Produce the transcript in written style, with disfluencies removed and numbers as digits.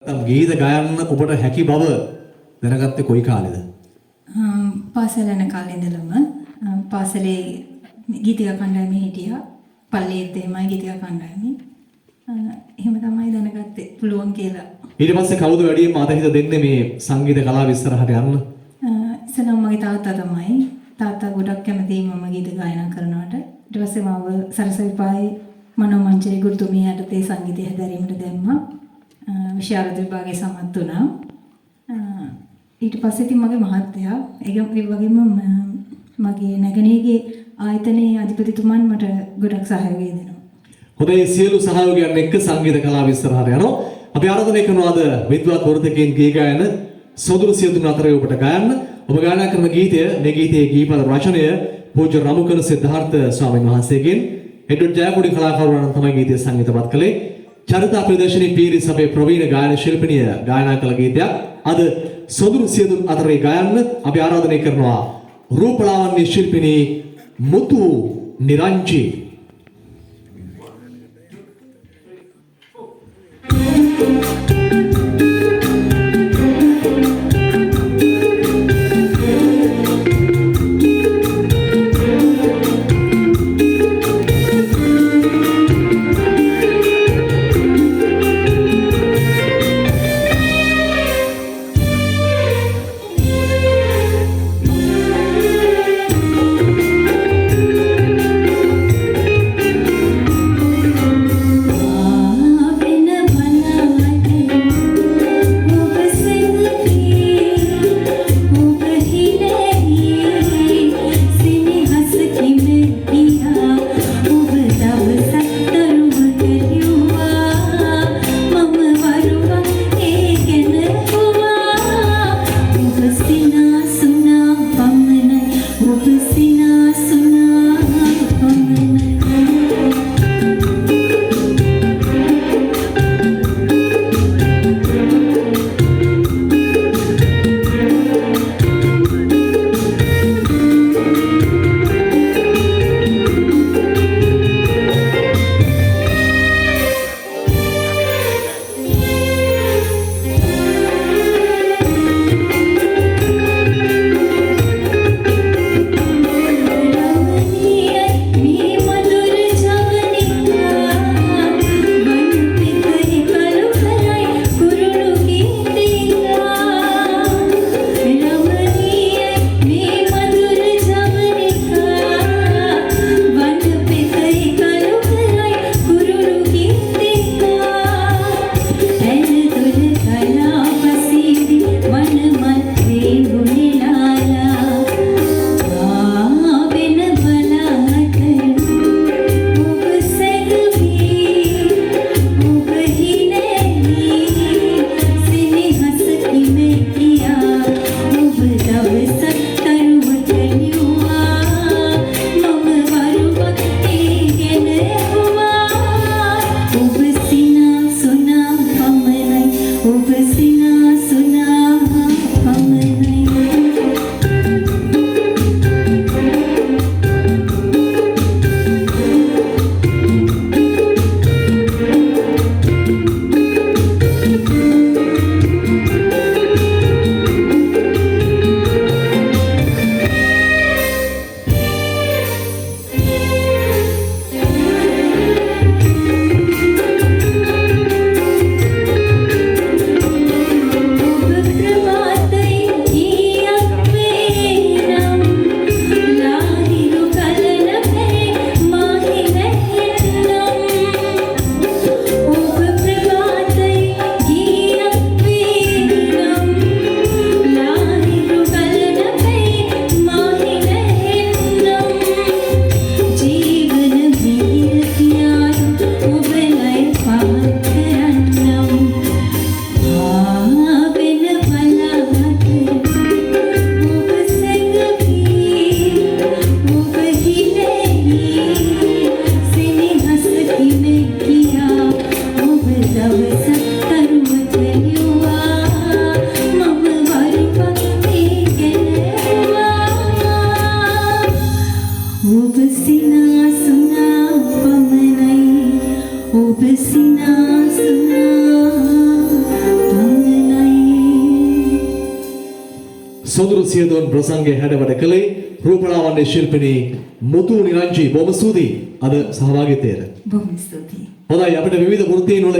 ගීත ගයන්න ඔබට හැකි බව දැනගත්තේ කොයි කාලෙද? පාසල යන කාලේ ඉඳලම පාසලේ ගීතිකා කණ්ඩායමේ හිටියා. පල්ලියේත් එහෙමයි ගීතිකා කණ්ඩායමේ. එහෙම තමයි දැනගත්තේ පුළුවන් කියලා. ඊට පස්සේ කවුද වැඩියෙන්ම අතහිත දෙන්නේ මේ සංගීත කලාව ඉස්සරහට යන්න? ඉස්සෙල්ලාම මගේ තාත්තා තමයි. තාත්තා ගොඩක් කැමතියි මම ගීත ගායනා කරනවට. ඊට පස්සේ මම සරසවිපායේ මනෝමංචයේ ගුරුතුමිය යටතේ සංගීතය හැදෑරීමට දැම්මා. විශාරද විභාගයේ සමත් වුණා. ඊට පස්සේ ඉතින් මගේ මහත්තයා ඒ වගේම මගේ නැගණියගේ ආයතනයේ අධිපතිතුමන් මට ගොඩක් සහයෝගය දෙනවා. හොඳයි සියලු සහයෝගයන් එක්ක සංගීත කලාව ඉස්සරහට යනවා. අපි ආරාධනය කරනවා අද විද්වත් වෘතකයන් ගී ගායන සොදුරු සියදුන් අතරේ ඔබට ගයන්න. ඔබ ගායනා කරන ගීතය මේ ගීතයේ ගීපද රචනය පූජ්‍ය රමුකන සිද්ධාර්ථ ස්වාමීන් වහන්සේගෙන් එඩ්වඩ් ජයකොඩි කලාකරුවන් තමයි ගීතය සංගීතවත් කළේ. චරිතා ප්‍රදර්ශනී පීරි සභේ ප්‍රවීණ ගායන ශිල්පිනිය ගායනා කළ ගීතයක් අද සොදුරු සියදුන් අතරේ ගයන්න අපි ආරාධනය කරනවා රූපලාවන්‍ය ශිල්පිනී මුතු නිරංජි. සොඳුරු සියදුවන් ප්‍රසංගයේ හැඩවැඩ කළේ රූපලාවන්‍ය ශිල්පිනී මුතු නිරංජි බොහොම ස්තුතියි අද සහභාගීත්වයට. බොහොම ස්තුතියි. හොඳයි අපිට විවිධ වෘත්තීන් වල